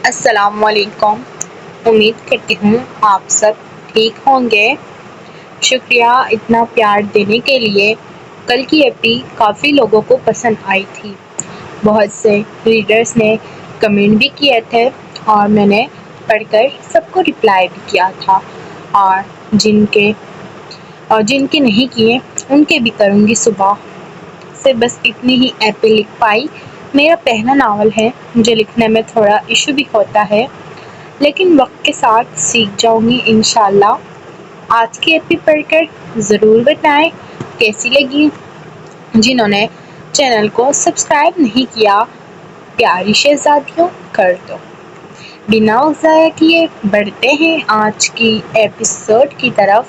السلام علیکم۔ امید کرتی ہوں آپ سب ٹھیک ہوں گے۔ شکریہ اتنا پیار دینے کے لیے۔ کل کی ایپی کافی لوگوں کو پسند آئی تھی۔ بہت سے ریڈرز نے کمنٹ بھی کیے تھے اور میں نے پڑھ کر سب کو رپلائی بھی کیا تھا، اور جن کے نہیں کیے ان کے بھی کروں گی صبح سے۔ بس اتنی ہی ایپی لکھ پائی۔ میرا پہلا ناول ہے، مجھے لکھنے میں تھوڑا ایشو بھی ہوتا ہے، لیکن وقت کے ساتھ سیکھ جاؤں گی انشاءاللہ۔ آج کی ایپی پڑھ کر ضرور بتائیں کیسی لگی۔ جنہوں نے چینل کو سبسکرائب نہیں کیا، پیاری شہزادیوں کر دو۔ بنا وقت ضائع کیے بڑھتے ہیں آج کی ایپیسوڈ کی طرف۔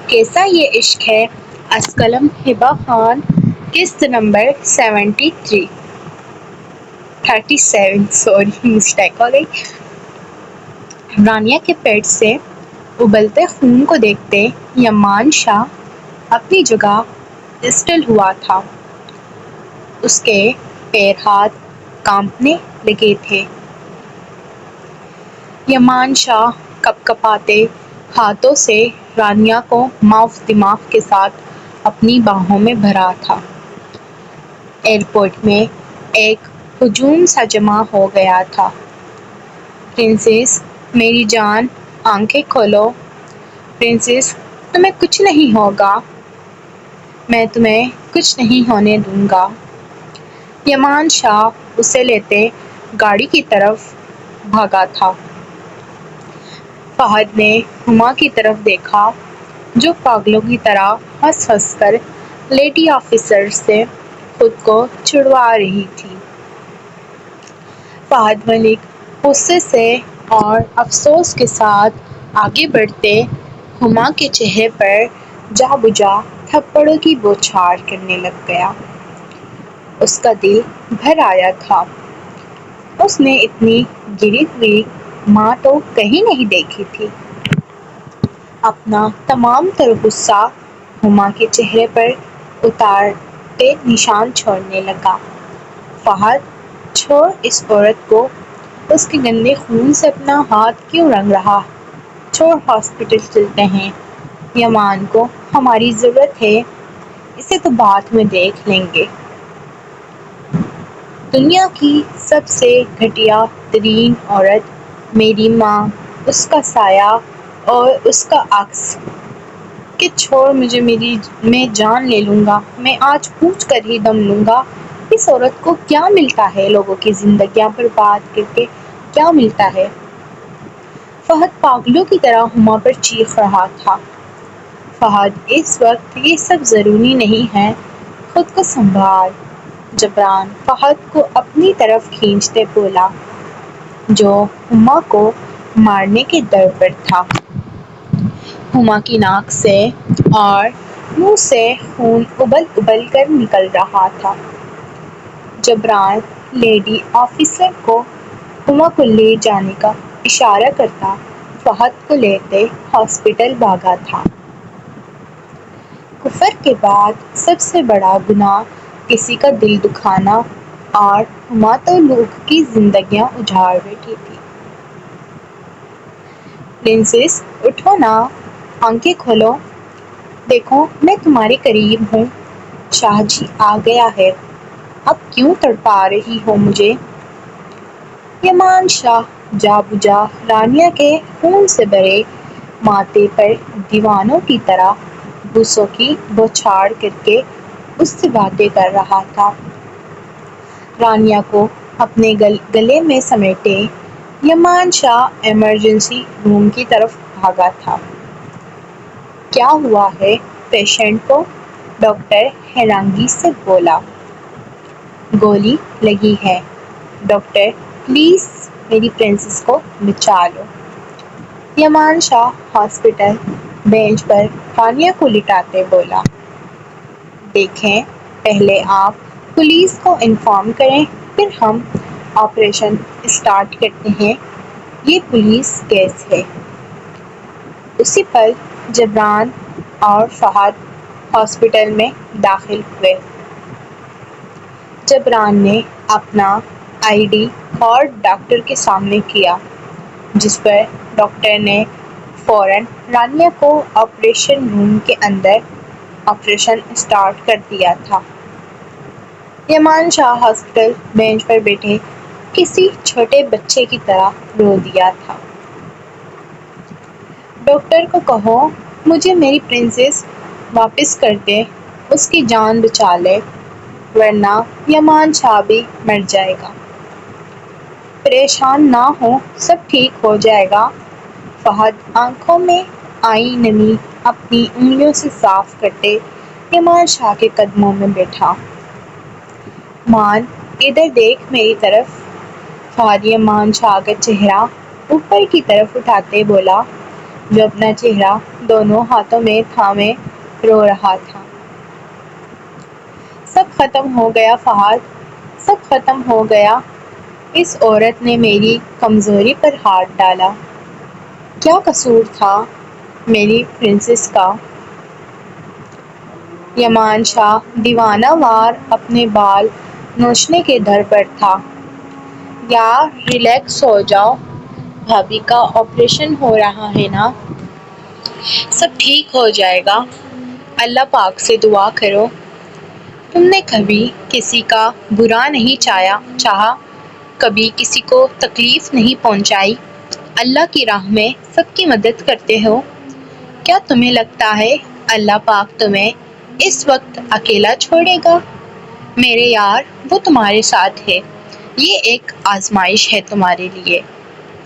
کیسا یہ عشق ہے، از قلم ہبہ خان، قسط نمبر 37 سوری مسٹیک ہو گئی۔ رانیہ کے پیٹ سے ابلتے خون کو دیکھتے یمان شاہ اپنی جگہ اسٹل ہوا تھا۔ اس کے پیر ہاتھ کانپنے لگے تھے۔ یمان شاہ کپ کپاتے ہاتھوں سے رانیہ کو معاف دماغ کے ساتھ اپنی باہوں میں بھرا تھا۔ ایئرپورٹ میں ایک ہجوم سا جمع ہو گیا تھا۔ پرنسس میری جان، آنکھیں کھولو۔ پرنسس تمہیں کچھ نہیں ہوگا، میں تمہیں کچھ نہیں ہونے دوں گا۔ یمان شاہ اسے لیتے گاڑی کی طرف بھاگا تھا۔ فہد نے ہما کی طرف دیکھا جو پاگلوں کی طرح ہنس ہنس کر لیڈی آفیسر سے خود کو چھڑوا رہی تھی۔ فہد ملک غصے سے اور افسوس کے ساتھ آگے بڑھتے ہما کے چہرے پر جا بجا تھپڑوں کی بوچھار کرنے لگ گیا۔ اس کا دل بھر آیا تھا۔ اس نے اتنی گری ہوئی ماں تو کہیں نہیں دیکھی تھی۔ اپنا تمام تر غصہ ہما کے چہرے پر اتارتے نشان چھوڑنے لگا۔ فہد چھوڑ اس عورت کو، اس کے گندے خون سے اپنا ہاتھ کیوں رنگ رہا؟ چھوڑ، ہاسپٹل چلتے ہیں۔ یمان کو ہماری ضرورت ہے، اسے تو بعد میں دیکھ لیں گے۔ دنیا کی سب سے گھٹیا ترین عورت میری ماں، اس کا سایہ اور اس کا عکس۔ کہ چھوڑ مجھے، میں جان لے لوں گا، میں آج پوچھ کر ہی دم لوں گا۔ اس عورت کو کیا ملتا ہے لوگوں کی زندگیاں برباد کر کے، کیا ملتا ہے؟ فہد پاگلوں کی طرح ہما پر چیخ رہا تھا۔ فہد اس وقت یہ سب ضروری نہیں ہے، خود کو سنبھال۔ جبران فہد کو اپنی طرف کھینچتے بولا، جو ہما کو مارنے کے در پر تھا۔ ہما کی ناک سے اور منہ سے خون ابل ابل کر نکل رہا تھا۔ جبران لیڈی آفیسر کو ہما کو لے جانے کا اشارہ کرتا فہد کو لیتے ہاسپٹل بھاگا تھا۔ کفر کے بعد سب سے بڑا گناہ کسی کا دل دکھانا، اور ہما تو لوگوں کی زندگیاں اجاڑ بیٹھی تھی۔ پرنسس اٹھو نا، آنکھیں کھولو، دیکھو میں تمہارے قریب ہوں۔ شاہ جی آ گیا ہے، اب کیوں تڑپا رہی ہو مجھے؟ یمان شاہ جا بجا رانیہ کے خون سے بھرے ماتھے پر دیوانوں کی طرح بوسوں کی بوچھار کر کے اس سے باتیں کر رہا تھا۔ رانیہ کو اپنے گلے میں سمیٹے یمان شاہ ایمرجنسی روم کی طرف بھاگا تھا۔ کیا ہوا ہے پیشنٹ کو؟ ڈاکٹر حیرانگی سے بولا۔ گولی لگی ہے، ڈاکٹر پلیز میری پرنسس کو بچا لو۔ یمان شاہ ہاسپٹل بینچ پر رانیہ کو لٹاتے بولا، دیکھیں پہلے آپ پولیس کو انفارم کریں، پھر ہم آپریشن اسٹارٹ کرتے ہیں، یہ پولیس کیس ہے۔ اسی پل جبران اور فہد ہاسپٹل میں داخل ہوئے۔ جبران نے اپنا ID کارڈ ڈاکٹر کے سامنے کیا، جس پر ڈاکٹر نے فوراً رانیہ کو آپریشن روم کے اندر آپریشن اسٹارٹ کر دیا تھا۔ یمان شاہ ہاسپٹل بینچ پر بیٹھے کسی چھوٹے بچے کی طرح رو دیا تھا۔ ڈاکٹر کو کہو مجھے میری پرنسس واپس کر دے، اس کی جان بچا لے، ورنہ یمان شاہ بھی مر جائے گا۔ پریشان نہ ہو، سب ٹھیک ہو جائے گا۔ فہد آنکھوں میں آئی نمی اپنی انگلیوں سے صاف کرتے یمان شاہ کے قدموں میں بیٹھا۔ مان ادھر دیکھ میری طرف۔ فہد یمان شاہ کا چہرہ اوپر کی طرف اٹھاتے بولا، جو اپنا چہرہ دونوں ہاتھوں میں تھامے رو رہا تھا۔ سب ختم ہو گیا فہد، سب ختم ہو گیا۔ اس عورت نے میری کمزوری پر ہاتھ ڈالا۔ کیا قصور تھا میری پرنسس کا؟ یمان شاہ دیوانہ وار اپنے بال نوچنے کے در پر تھا۔ یار ریلیکس ہو جاؤ، بھابھی کا آپریشن ہو رہا ہے نا، سب ٹھیک ہو جائے گا۔ اللہ پاک سے دعا کرو۔ تم نے کبھی کسی کا برا نہیں چاہا، کبھی کسی کو تکلیف نہیں پہنچائی، اللہ کی راہ میں سب کی مدد کرتے ہو۔ کیا تمہیں لگتا ہے اللہ پاک تمہیں اس وقت اکیلا چھوڑے گا؟ میرے یار وہ تمہارے ساتھ ہے، یہ ایک آزمائش ہے تمہارے لیے،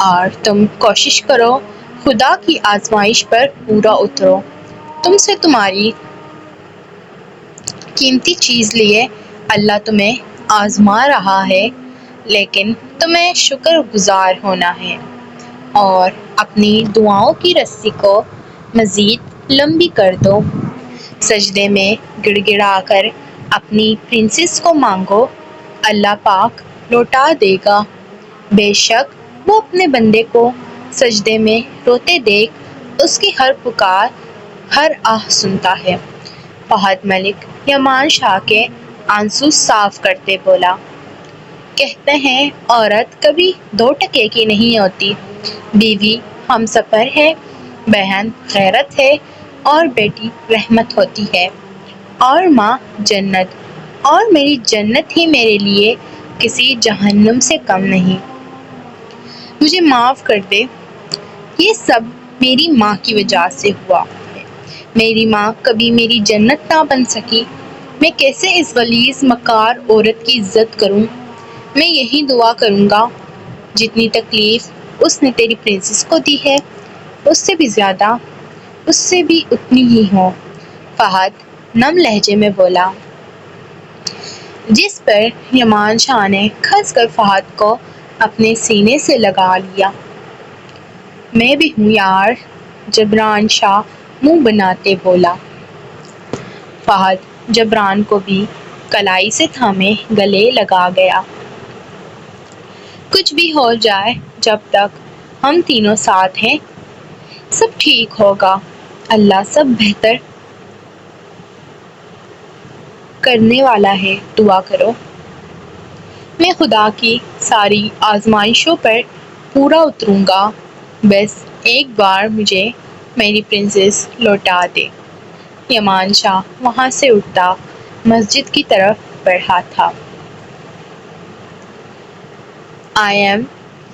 اور تم کوشش کرو خدا کی آزمائش پر پورا اترو۔ تم سے تمہاری قیمتی چیز لیے اللہ تمہیں آزما رہا ہے، لیکن تمہیں شکر گزار ہونا ہے اور اپنی دعاؤں کی رسی کو مزید لمبی کر دو۔ سجدے میں گڑ گڑا کر اپنی پرنسس کو مانگو، اللہ پاک لوٹا دے گا۔ بے شک وہ اپنے بندے کو سجدے میں روتے دیکھ اس کی ہر پکار، ہر آہ سنتا ہے۔ فہد ملک یمان شاہ کے آنسو صاف کرتے بولا، کہتے ہیں عورت کبھی دو ٹکے کی نہیں ہوتی، بیوی ہم سفر ہے، بہن غیرت ہے، اور بیٹی رحمت ہوتی ہے، اور ماں جنت، اور میری جنت ہی میرے لیے کسی جہنم سے کم نہیں۔ مجھے معاف کر دے، یہ سب میری ماں کی وجہ سے ہوا ہے۔ میری ماں کبھی میری جنت نہ بن سکی، میں کیسے اس غلیظ مکار عورت کی عزت کروں؟ میں یہی دعا کروں گا، جتنی تکلیف اس نے تیری پرنسس کو دی ہے، اس سے بھی زیادہ، اس سے بھی اتنی ہی ہو۔ فہد نم لہجے میں بولا، جس پر یمان شاہ نے کھنس کر فہد کو اپنے سینے سے لگا لیا۔ میں بھی ہوں یار، جبران شاہ منہ بناتے بولا۔ فہد جبران کو بھی کلائی سے تھامے گلے لگا گیا۔ کچھ بھی ہو جائے، جب تک ہم تینوں ساتھ ہیں سب ٹھیک ہوگا، اللہ سب بہتر کرنے والا ہے، دعا کرو۔ میں خدا کی ساری آزمائشوں پر پورا اتروں گا، بس ایک بار مجھے میری پرنسس لوٹا دے۔ یمان شاہ وہاں سے اٹھتا مسجد کی طرف بڑھا تھا۔ I am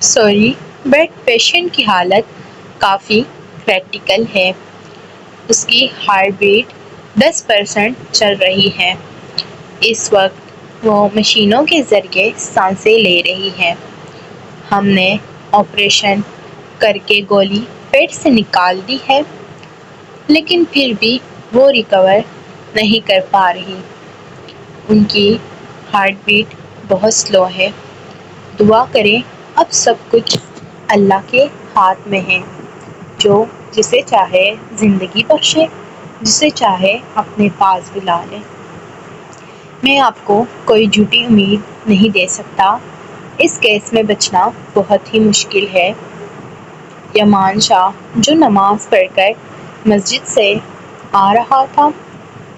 sorry but patient کی حالت کافی کریٹیکل ہے، اس کی ہارٹ بیٹ 10% چل رہی ہے، اس وقت وہ مشینوں کے ذریعے سانسیں لے رہی ہے۔ ہم نے آپریشن کر کے گولی پیٹ سے نکال دی ہے، لیکن پھر بھی وہ ریکور نہیں کر پا رہی، ان کی ہارٹ بیٹ بہت سلو ہے۔ دعا کریں، اب سب کچھ اللہ کے ہاتھ میں ہے، جو جسے چاہے زندگی بخشے، جسے چاہے اپنے پاس بلا لے۔ میں آپ کو کوئی جھوٹی امید نہیں دے سکتا، اس کیس میں بچنا بہت ہی مشکل ہے۔ یمان شاہ جو نماز پڑھ کر مسجد سے آ رہا تھا،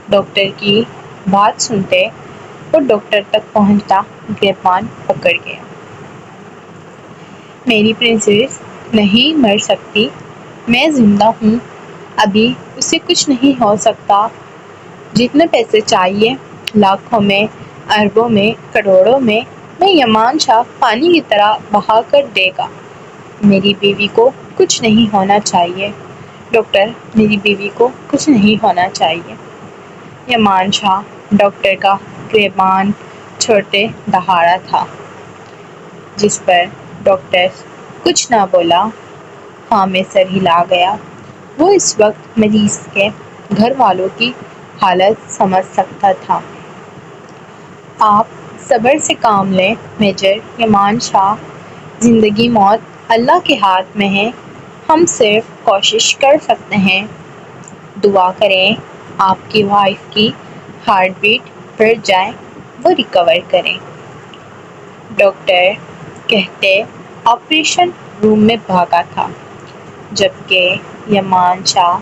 ڈاکٹر کی بات سنتے اور ڈاکٹر تک پہنچتا گریبان پکڑ گیا۔ میری پرنسس نہیں مر سکتی، میں زندہ ہوں، ابھی اسے کچھ نہیں ہو سکتا۔ جتنے پیسے چاہیے، لاکھوں میں، اربوں میں، کروڑوں میں یمان شاہ پانی کی طرح بہا کر دے گا۔ میری بیوی کو کچھ نہیں ہونا چاہیے ڈاکٹر، میری بیوی کو کچھ نہیں ہونا چاہیے۔ یمان شاہ ڈاکٹر کا گریبان چھوڑتے دہاڑا تھا، جس پر ڈاکٹر کچھ نہ بولا، ہاں میں سر ہلا گیا۔ وہ اس وقت مریض کے گھر والوں کی حالت سمجھ سکتا تھا۔ آپ صبر سے کام لیں میجر یمان شاہ، زندگی موت اللہ کے ہاتھ میں ہے، ہم صرف کوشش کر سکتے ہیں۔ دعا کریں آپ کی وائف کی ہارٹ بیٹ بڑھ جائے، وہ ریکور کریں۔ ڈاکٹر کہتے آپریشن روم میں بھاگا تھا، جبکہ یمان شاہ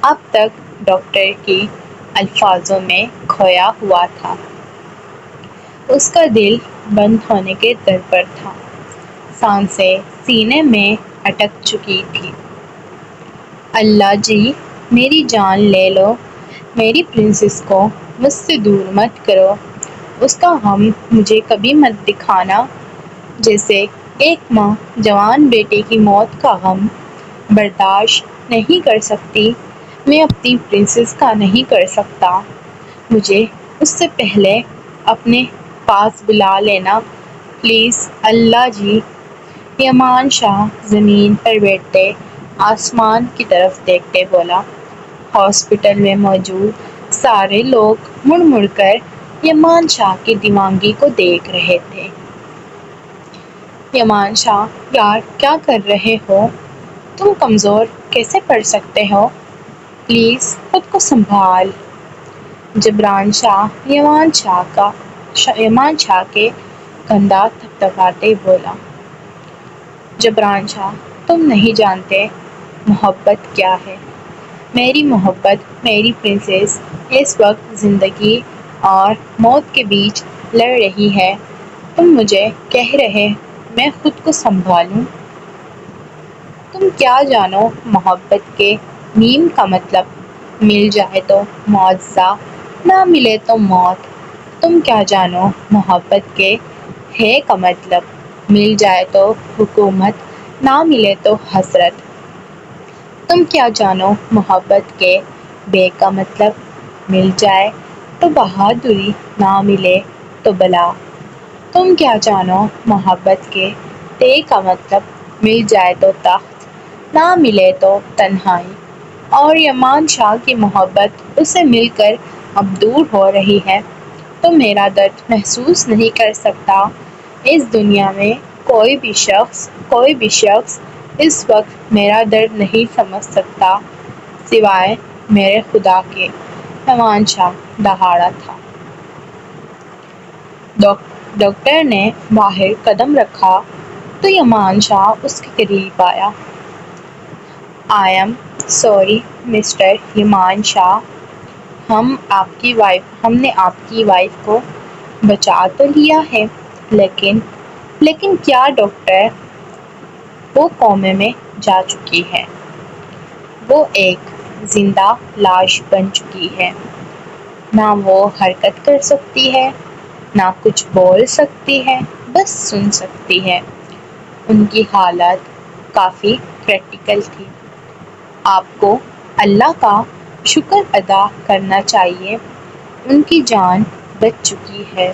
اب تک ڈاکٹر کی الفاظوں میں کھویا ہوا تھا۔ اس کا دل بند ہونے کے در پر تھا، سانسیں سینے میں اٹک چکی تھیں۔ اللہ جی میری جان لے لو، میری پرنسس کو مجھ سے دور مت کرو، اس کا غم مجھے کبھی مت دکھانا۔ جیسے ایک ماں جوان بیٹے کی موت کا غم برداشت نہیں کر سکتی، میں اپنی پرنسس کا نہیں کر سکتا۔ مجھے اس سے پہلے اپنے پاس بلا لینا پلیز اللہ جی۔ یمان شاہ زمین پر بیٹھتے آسمان کی طرف دیکھتے بولا۔ ہاسپٹل میں موجود سارے لوگ مڑ مڑ کر یمان شاہ کی دیوانگی کو دیکھ رہے تھے۔ یمان شاہ یار کیا کر رہے ہو؟ تم کمزور کیسے پڑ سکتے ہو؟ پلیز خود کو سنبھال۔ جبران شاہ یمان شاہ کے کندھا تھپتھپاتے بولا۔ جبران شاہ تم نہیں جانتے محبت کیا ہے۔ میری محبت، میری پرنسس اس وقت زندگی اور موت کے بیچ لڑ رہی ہے، تم مجھے کہہ رہے میں خود کو سنبھالوں؟ تم کیا جانو محبت کے میم کا مطلب، مل جائے تو معجزہ، نہ ملے تو موت۔ تم کیا جانو محبت کے ہے کا مطلب، مل جائے تو حکومت، نہ ملے تو حسرت۔ تم کیا جانو محبت کے بے کا مطلب، مل جائے تو بہادری، نہ ملے تو بلا۔ تم کیا جانو محبت کے تے کا مطلب، مل جائے تو تخت، نہ ملے تو تنہائی۔ اور یمان شاہ کی محبت اس سے مل کر اب دور ہو رہی ہے، تم میرا درد محسوس نہیں کر سکتا۔ اس دنیا میں کوئی بھی شخص اس وقت میرا درد نہیں سمجھ سکتا سوائے میرے خدا کے۔ یمان شاہ دہاڑا تھا۔ ڈاکٹر نے باہر قدم رکھا تو یمان شاہ اس کے قریب آیا۔ آئی ایم سوری مسٹر یمان شاہ، ہم نے آپ کی وائف کو بچا تو لیا ہے، لیکن کیا ڈاکٹر، وہ کومے میں جا چکی ہے، وہ ایک زندہ لاش بن چکی ہے، نہ وہ حرکت کر سکتی ہے، نہ کچھ بول سکتی ہے، بس سن سکتی ہے۔ ان کی حالت کافی کریٹیکل تھی۔ آپ کو اللہ کا شکر ادا کرنا چاہیے، ان کی جان بچ چکی ہے،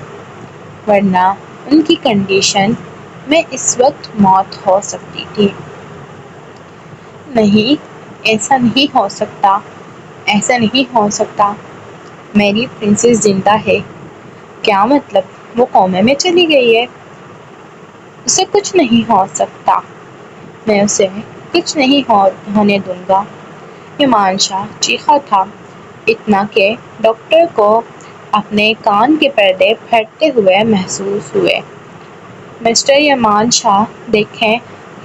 ورنہ ان کی کنڈیشن میں اس وقت موت ہو سکتی تھی۔ نہیں، ایسا نہیں ہو سکتا، میری پرنسس زندہ ہے۔ کیا مطلب وہ کومے میں چلی گئی ہے؟ اسے کچھ نہیں ہو سکتا، میں اسے کچھ نہیں ہونے دوں گا۔ یمان شاہ چیخا تھا، اتنا کہ ڈاکٹر کو اپنے کان کے پردے پھٹتے ہوئے محسوس ہوئے۔ مسٹر یمان شاہ دیکھیں،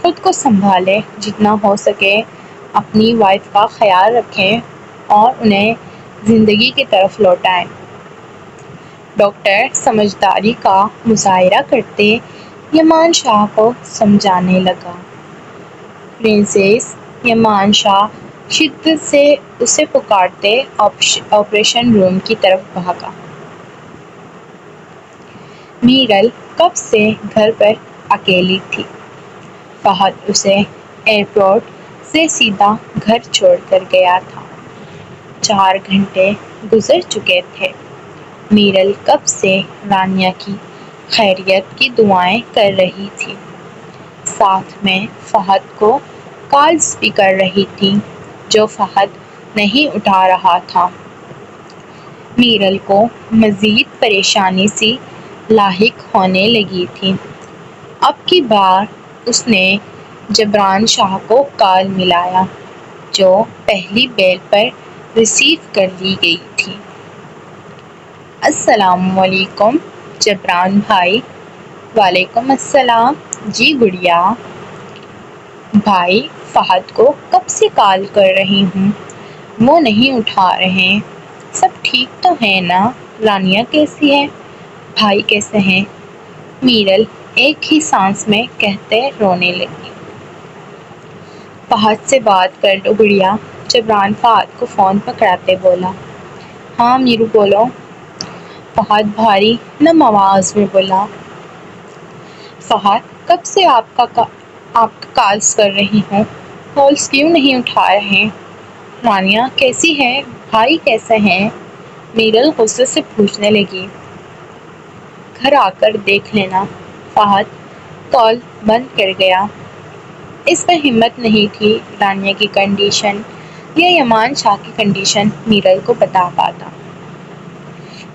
خود کو سنبھالیں، جتنا ہو سکے اپنی وائف کا خیال رکھیں اور انہیں زندگی کی طرف لوٹائیں۔ ڈاکٹر سمجھداری کا مظاہرہ کرتے یمان شاہ کو سمجھانے لگا۔ پرنسس یمان شاہ شدت سے اسے پکارتے آپریشن روم کی طرف بھاگا۔ میرل کب سے گھر پر اکیلی تھی۔ فہد اسے ایئرپورٹ سے سیدھا گھر چھوڑ کر گیا تھا۔ 4 گھنٹے گزر چکے تھے۔ میرل کب سے رانیہ کی خیریت کی دعائیں کر رہی تھی، ساتھ میں فہد کو کالز بھی کر رہی تھی جو فہد نہیں اٹھا رہا تھا۔ میرل کو مزید پریشانی سی لاحق ہونے لگی تھی۔ اب کی بار اس نے جبران شاہ کو کال ملایا جو پہلی بیل پر ریسیو کر لی گئی تھی۔ السلام علیکم جبران بھائی۔ وعلیکم السلام جی گڑیا۔ بھائی فہد کو کب سے کال کر رہی ہوں، وہ نہیں اٹھا رہے۔ سب ٹھیک تو ہے نا؟ رانیہ کیسی ہے؟ بھائی کیسے ہیں؟ میرل ایک ہی سانس میں کہتے رونے لگی۔ فہد سے بات کر لو گڑیا، جبران فہد کو فون پکڑاتے بولا۔ ہاں میرو بولو، فہد بھاری نم آواز میں بولا۔ فہد کب سے آپ کا کالز کر رہی ہوں، کالز کیوں نہیں اٹھا رہے؟ رانیہ کیسی ہے؟ بھائی کیسے ہیں؟ میرل غصے سے پوچھنے لگی۔ گھر آ کر دیکھ لینا۔ فہد کال بند کر گیا۔ اس پر ہمت نہیں تھی رانیہ کی کنڈیشن یا یمان شاہ کی کنڈیشن میرل کو بتا پاتا۔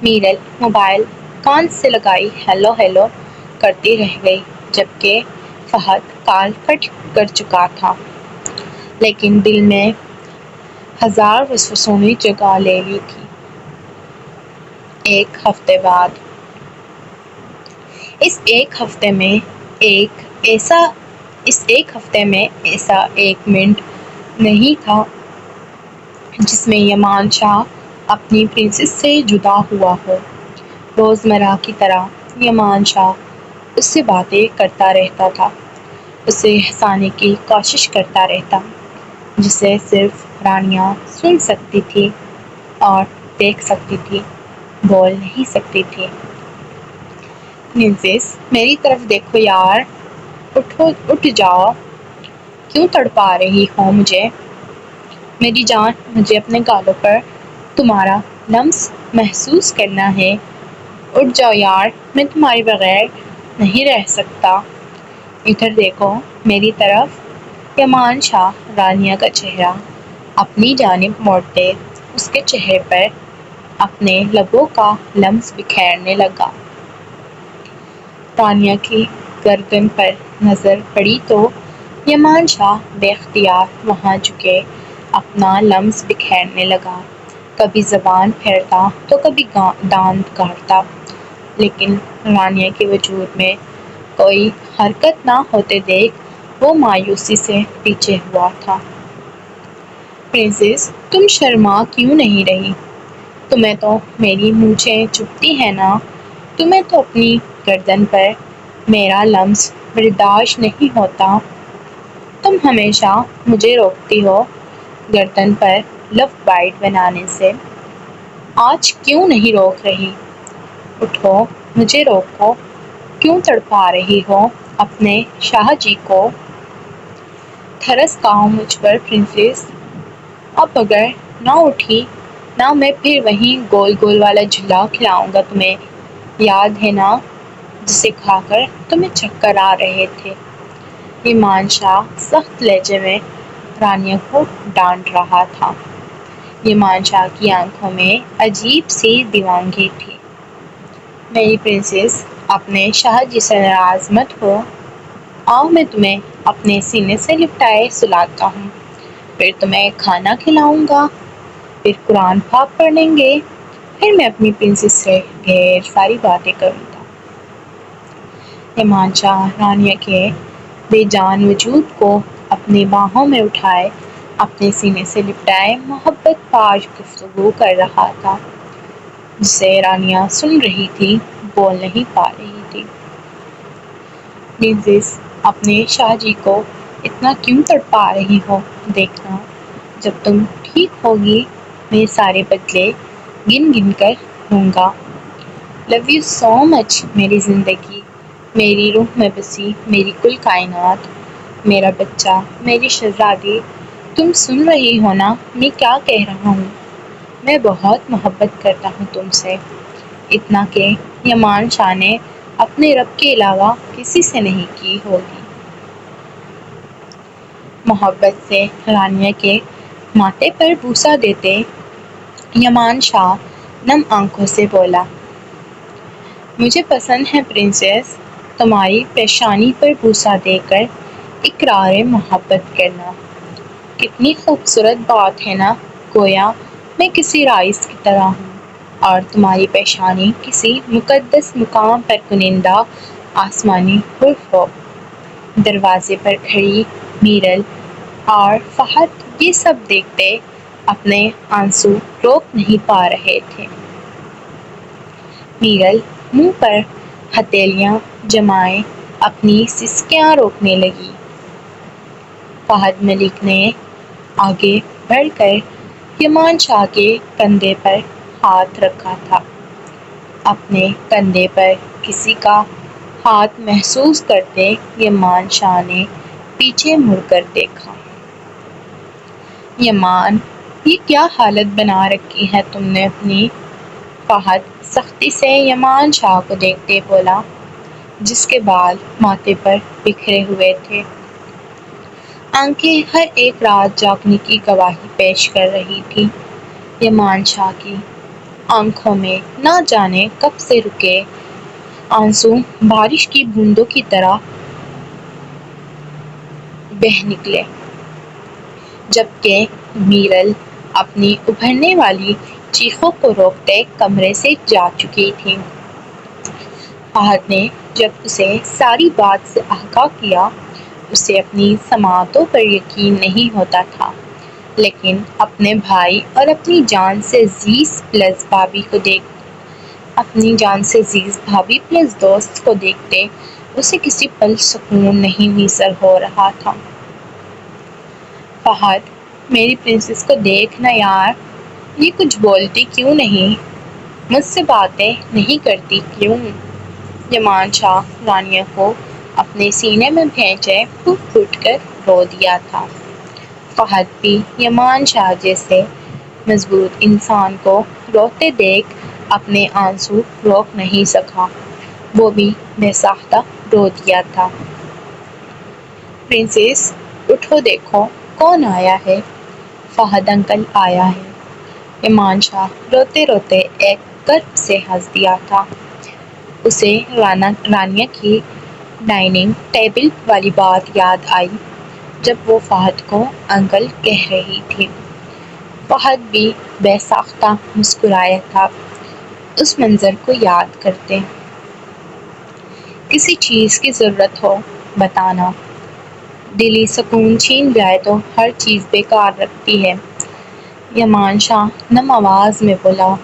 میرل موبائل کان سے لگائی ہیلو ہیلو کرتی رہ گئی جبکہ فہد کال کٹ کر چکا تھا، لیکن دل میں ہزار وسوسوں نے جگہ لے لی تھی۔ 1 ہفتے بعد۔ اس ایک ہفتے میں ایسا 1 منٹ نہیں تھا جس میں یمان شاہ اپنی پرنسس سے جدا ہوا ہو۔ روزمرہ کی طرح یمان شاہ اس سے باتیں کرتا رہتا تھا، اسے ہنسانے کی کوشش کرتا رہتا، جسے صرف رانیہ سن سکتی تھی اور دیکھ سکتی تھی، بول نہیں سکتی تھی۔ پرنسس میری طرف دیکھو یار، اٹھ جاؤ، کیوں تڑپا رہی ہو مجھے؟ میری جان مجھے اپنے گالوں پر تمہارا لمس محسوس کرنا ہے۔ اٹھ جاؤ یار، میں تمہارے بغیر نہیں رہ سکتا۔ ادھر دیکھو میری طرف۔ یمان شاہ رانیہ کا چہرہ اپنی جانب موڑتے اس کے چہرے پر اپنے لبوں کا لمس بکھیرنے لگا۔ رانیہ کی گردن پر نظر پڑی تو یمان شاہ بے اختیار وہاں جھکے اپنا لمس بکھیرنے لگا، کبھی زبان پھیرتا تو کبھی دانت کاٹتا، لیکن رانیہ کے وجود میں کوئی حرکت نہ ہوتے دیکھ وہ مایوسی سے پیچھے ہوا تھا۔ پرنسس تم شرما کیوں نہیں رہی؟ تمہیں تو میری مونچھیں چبھتی ہیں نا؟ تمہیں تو اپنی گردن پر میرا لمس برداشت نہیں ہوتا؟ تم ہمیشہ مجھے روکتی ہو گردن پر لو بائٹ بنانے سے، آج کیوں نہیں روک رہی؟ اٹھو مجھے روکو، کیوں تڑپا رہی ہو اپنے شاہ جی کو؟ ترس کھاؤ مجھ پر پرنسس، اب اگر نہ اٹھی نا میں پھر وہی گول گول والا جھولا کھلاؤں گا تمہیں، یاد ہے نا، جسے کھا کر تمہیں چکر آ رہے تھے۔ یمان شاہ سخت لہجے میں رانیہ کو ڈانٹ رہا تھا۔ یمان شاہ کی آنکھوں میں عجیب سی دیوانگی تھی۔ میری پرنسس اپنے شاہ جی سے ناراض مت ہو، آؤ میں تمہیں اپنے سینے سے لپٹائے سلاتا ہوں، پھر تمہیں کھانا کھلاؤں گا، پھر قرآن پاک پڑھیں گے، پھر میں اپنی پرنسس سے ڈھیر ساری باتیں کروں گا۔ یمان شاہ رانیہ کے بے جان وجود کو اپنی باہوں میں اٹھائے اپنے سینے سے لپٹائے محبت باز گفتگو کر رہا تھا، جسے رانیہ سن رہی تھی، بول نہیں پا رہی تھی۔ پرنسس اپنے شاہ جی کو اتنا کیوں تڑپا رہی ہو؟ دیکھنا جب تم ٹھیک ہوگی میں سارے بدلے گن گن کر لوں گا۔ لو یو سو مچ میری زندگی، میری روح میں بسی میری کل کائنات، میرا بچہ، میری شہزادی۔ تم سن رہی ہو نا میں کیا کہہ رہا ہوں؟ میں بہت محبت کرتا ہوں تم سے، اتنا کہ یمان شاہ نے اپنے رب کے علاوہ کسی سے نہیں کی ہوگی۔ محبت سے رانیہ کے ماتھے پر بوسہ دیتے یمان شاہ نم آنکھوں سے بولا، مجھے پسند ہے پرنسس تمہاری پیشانی پر بوسہ دے کر اقرار محبت کرنا۔ کتنی خوبصورت بات ہے نا، گویا میں کسی رائس کی طرح ہوں اور تمہاری پیشانی کسی مقدس مقام پر کنندہ آسمانی حرف ہو۔ دروازے پر کھڑی میرل اور فہد یہ سب دیکھتے اپنے آنسو روک نہیں پا رہے تھے۔ میرل منہ پر ہتھیلیاں جمائے اپنی سسکیاں روکنے لگی۔ فہد ملک نے آگے بڑھ کر یمان شاہ کے کندھے پر ہاتھ رکھا تھا۔ اپنے کندھے پر کسی کا ہاتھ محسوس کرتے یمان شاہ نے پیچھے مڑ کر دیکھا۔ یمان، یہ کیا حالت بنا رکھی ہے تم نے اپنی؟ فہد سختی سے یمان شاہ کو دیکھتے بولا، جس کے بال ماتھے پر بکھرے ہوئے تھے۔ آنکھیں ہر ایک رات جاگنے کی گواہی پیش کر رہی تھیں۔ یمان شاہ کی آنکھوں میں نہ جانے کب سے رکے آنسو بارش کی بوندوں کی طرح بہہ نکلے، جبکہ میرل اپنی ابھرنے والی چیخوں کو روکتے کمرے سے جا چکی تھی۔ فہد نے جب اسے ساری بات سے آگاہ کیا، اسے اپنی سماعتوں پر یقین نہیں ہوتا تھا، لیکن اپنے بھائی اور اپنی جان سے عزیز بھابھی پلس دوست کو دیکھتے اسے کسی پل سکون نہیں میسر ہو رہا تھا۔ فہد، میری پرنسس کو دیکھ نا یار، یہ کچھ بولتی کیوں نہیں؟ مجھ سے باتیں نہیں کرتی کیوں؟ یمان شاہ رانیہ کو اپنے سینے میں بھینچے پھوٹ پھوٹ کر رو دیا تھا۔ فہد بھی یمان شاہ جیسے مضبوط انسان کو روتے دیکھ اپنے آنسو روک نہیں سکا، وہ بھی بے ساختہ رو دیا تھا۔ پرنسس اٹھو، دیکھو کون آیا ہے۔ فہد انکل آیا ہے۔ یمان شاہ روتے روتے ایک کرب سے ہنس دیا تھا۔ اسے رانیہ کی ڈائننگ ٹیبل والی بات یاد آئی جب وہ فہد کو انکل کہہ رہی تھی۔ فہد بھی بے ساختہ مسکرایا تھا اس منظر کو یاد کرتے۔ کسی چیز کی ضرورت ہو بتانا، دلی سکون چھین جائے تو ہر چیز بیکار لگتی ہے۔ یمان شاہ نم آواز میں بولا،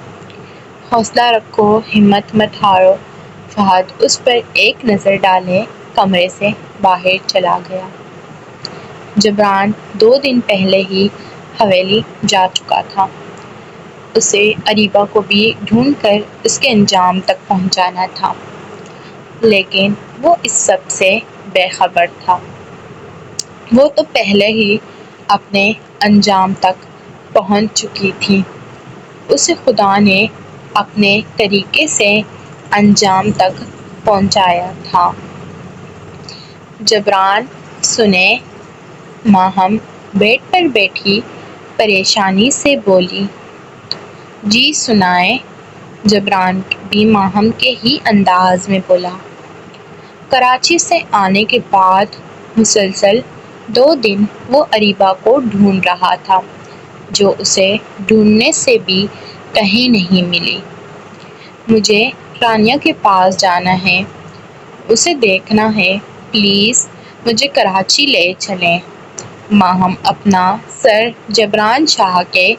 حوصلہ رکھو، ہمت مت ہارو۔ فہد اس پر ایک نظر ڈالے کمرے سے باہر چلا گیا۔ جبران 2 دن پہلے ہی حویلی جا چکا تھا، اسے اریبہ کو بھی ڈھونڈ کر اس کے انجام تک پہنچانا تھا، لیکن وہ اس سب سے بے خبر تھا۔ وہ تو پہلے ہی اپنے انجام تک پہنچ چکی تھی، اسے خدا نے اپنے طریقے سے انجام تک پہنچایا تھا۔ جبران سنے، ماہم بیڈ پر بیٹھی پریشانی سے بولی۔ جی سنائیں۔ جبران بھی ماہم کے ہی انداز میں بولا۔ کراچی سے آنے کے بعد مسلسل 2 دن وہ اریبہ کو ڈھونڈ رہا تھا، جو اسے ڈھونڈنے سے بھی کہیں نہیں ملی۔ مجھے رانیہ کے پاس جانا ہے، اسے دیکھنا ہے، پلیز مجھے کراچی لے چلیں۔ ماہم اپنا سر جبران شاہ کے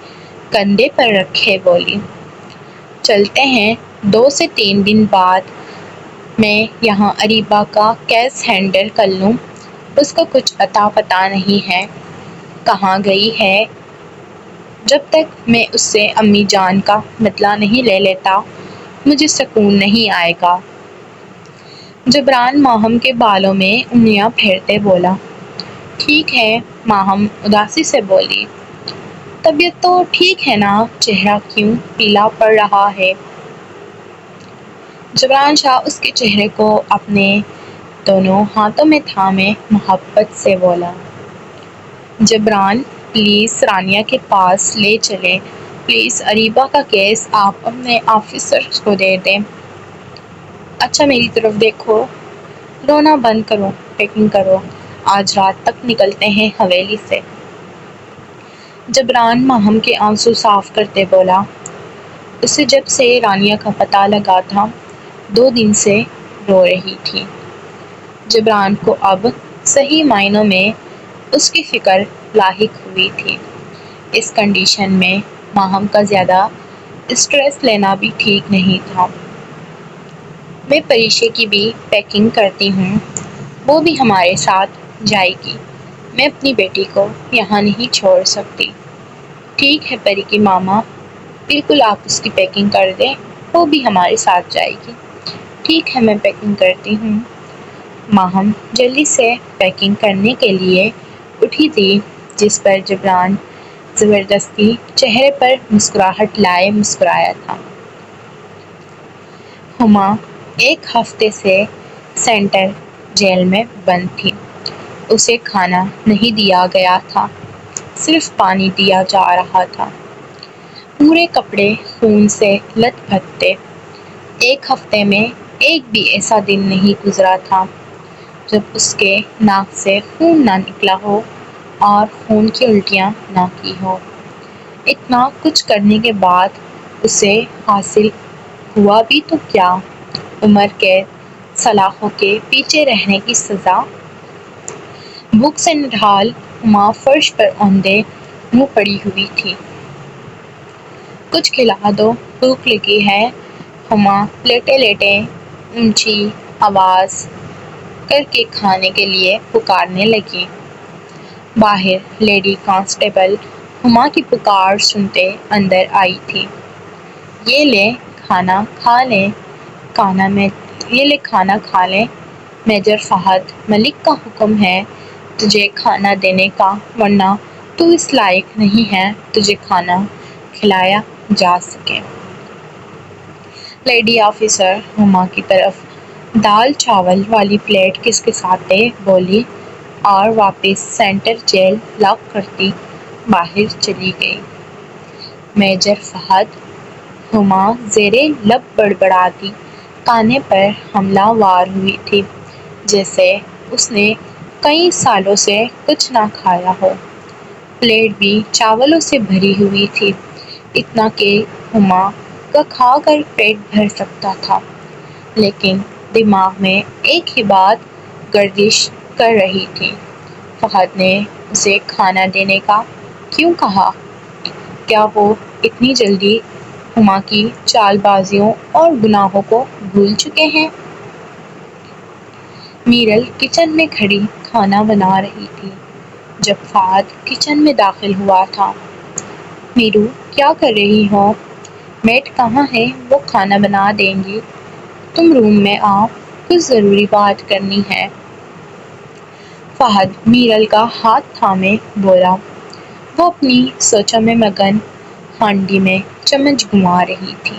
کندھے پر رکھے بولی۔ چلتے ہیں، 2 سے 3 دن بعد میں یہاں اریبہ کا کیس ہینڈل کر لوں، اس کو کچھ اتا پتہ نہیں ہے کہاں گئی ہے۔ جب تک میں اس سے امی جان کا بدلہ نہیں لے لیتا مجھے سکون نہیں آئے گا۔ جبران ماہم کے بالوں میں انگلیاں پھیرتے بولا۔ ٹھیک ہے، ماہم اداسی سے بولی۔ طبیعت تو ٹھیک ہے نا، چہرہ کیوں پیلا پڑ رہا ہے؟ جبران شاہ اس کے چہرے کو اپنے دونوں ہاتھوں میں تھامے محبت سے بولا۔ جبران پلیز رانیہ کے پاس لے چلیں، پلیز اریبہ کا کیس آپ اپنے آفیسرز کو دے دیں۔ اچھا میری طرف دیکھو، رونا بند کرو، پیکنگ کرو، آج رات تک نکلتے ہیں حویلی سے۔ جبران ماہم کے آنسو صاف کرتے بولا۔ اسے جب سے رانیہ کا پتہ لگا تھا 2 دن سے رو رہی تھی۔ جبران کو اب صحیح معنوں میں اس کی فکر لاحق ہوئی تھی۔ اس کنڈیشن میں ماہم کا زیادہ اسٹریس لینا بھی ٹھیک نہیں تھا۔ میں پریشے کی بھی پیکنگ کرتی ہوں، وہ بھی ہمارے ساتھ جائے گی۔ میں اپنی بیٹی کو یہاں نہیں چھوڑ سکتی۔ ٹھیک ہے پری کی ماما، بالکل آپ اس کی پیکنگ کر دیں، وہ بھی ہمارے ساتھ جائے گی۔ ٹھیک ہے میں پیکنگ کرتی ہوں۔ ماہم جلدی سے پیکنگ کرنے کے لیے اٹھی تھی جس پر جبران زبردستی چہرے پر مسکراہٹ لائے مسکرایا تھا۔ ہما 1 ہفتے سے سینٹرل جیل میں بند تھی۔ اسے کھانا نہیں دیا گیا تھا، صرف پانی دیا جا رہا تھا۔ پورے کپڑے خون سے لت پت تھے۔ 1 ہفتے میں ایک بھی ایسا دن نہیں گزرا تھا جب اس کے ناک سے خون نہ نکلا ہو اور خون کی الٹیاں نہ کی ہوں۔ اتنا کچھ کرنے کے بعد اسے حاصل ہوا بھی تو کیا؟ عمر قید، سلاخوں کے پیچھے رہنے کی سزا۔ بھوک سے نڈھال ہما فرش پر اوندے منہ پڑی ہوئی تھی۔ کچھ کھلا دو، بھوک لگی ہے۔ ہما لیٹے لیٹے اونچی آواز کر کے کھانے کے لیے پکارنے لگی۔ باہر لیڈی کانسٹیبل ہما کی پکار سنتے اندر آئی تھی۔ یہ لے کھانا کھا لیں، میجر فہد ملک کا حکم ہے تجھے کھانا دینے کا، ورنہ تو اس لائق نہیں ہے تجھے کھانا کھلایا جا سکے۔ لیڈی آفیسر ہما کی طرف دال چاول والی پلیٹ کسکساتے بولی اور واپس سینٹرل جیل لاک کرتی باہر چلی گئی۔ میجر فہد ہما زیر لب بڑبڑاتی کھانے پر حملہ ور ہوئی تھی جیسے اس نے کئی سالوں سے کچھ نہ کھایا ہو۔ پلیٹ بھی چاولوں سے بھری ہوئی تھی، اتنا کہ ہما کا کھا کر پیٹ بھر سکتا تھا، لیکن دماغ میں ایک ہی بات گردش کر رہی تھی، فہد نے اسے کھانا دینے کا کیوں کہا؟ کیا وہ اتنی جلدی ہما کی چال بازیوں اور گناہوں کو بھول چکے ہیں؟ میرل کچن میں کھڑی کھانا بنا رہی تھی جب فہد کچن میں داخل ہوا تھا۔ میرو کیا کر رہی ہو؟ میٹ کہاں ہے؟ وہ کھانا بنا دیں گی۔ تم روم میں آؤ، کچھ ضروری بات کرنی ہے۔ فہد میرل کا ہاتھ تھامے بولا۔ وہ اپنی سوچوں میں مگن ہانڈی میں چمچ گھما رہی تھی۔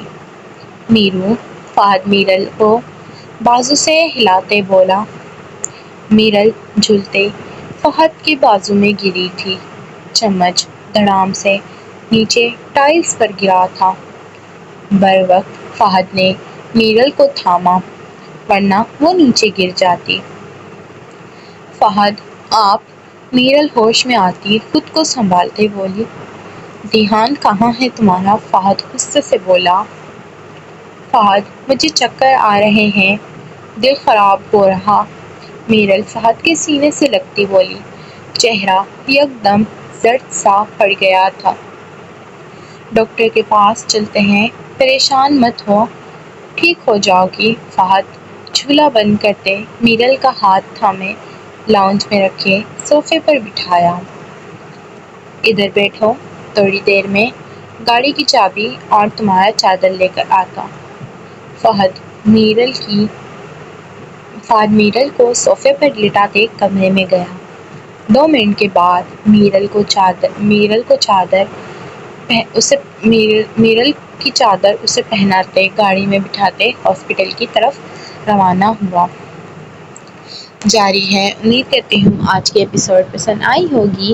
میرو، فہد میرل کو بازو سے ہلاتے بولا۔ میرل جھلتے فہد کے بازو میں گری تھی، چمچ دھڑام سے نیچے ٹائلز پر گرا تھا۔ بروقت فہد نے میرل کو تھاما، ورنہ وہ نیچے گر جاتی۔ فہد آپ؟ میرل ہوش میں آتی خود کو سنبھالتے بولی۔ دھیان کہاں ہے تمہارا؟ فہد غصے سے بولا۔ فہد مجھے چکر آ رہے ہیں، دل خراب ہو رہا۔ میرل فہد کے سینے سے لگتی بولی، چہرہ یکدم زرد سا پڑ گیا تھا۔ ڈاکٹر کے پاس چلتے ہیں، پریشان مت ہو، ٹھیک ہو جاؤ گی۔ فہد چولہا بند کرتے میرل کا ہاتھ تھامے لاؤنج میں رکھے صوفے پر بٹھایا۔ ادھر بیٹھو، تھوڑی دیر میں گاڑی کی چابی اور تمہارا چادر لے کر آتا۔ فہد میرل کو صوفے پر لٹاتے کمرے میں گیا۔ 2 منٹ کے بعد میرل کی چادر اسے پہناتے گاڑی میں بٹھاتے ہاسپٹل کی طرف روانہ ہوا۔ جاری ہے۔ امید کرتی ہوں آج کی ایپیسوڈ پسند آئی ہوگی۔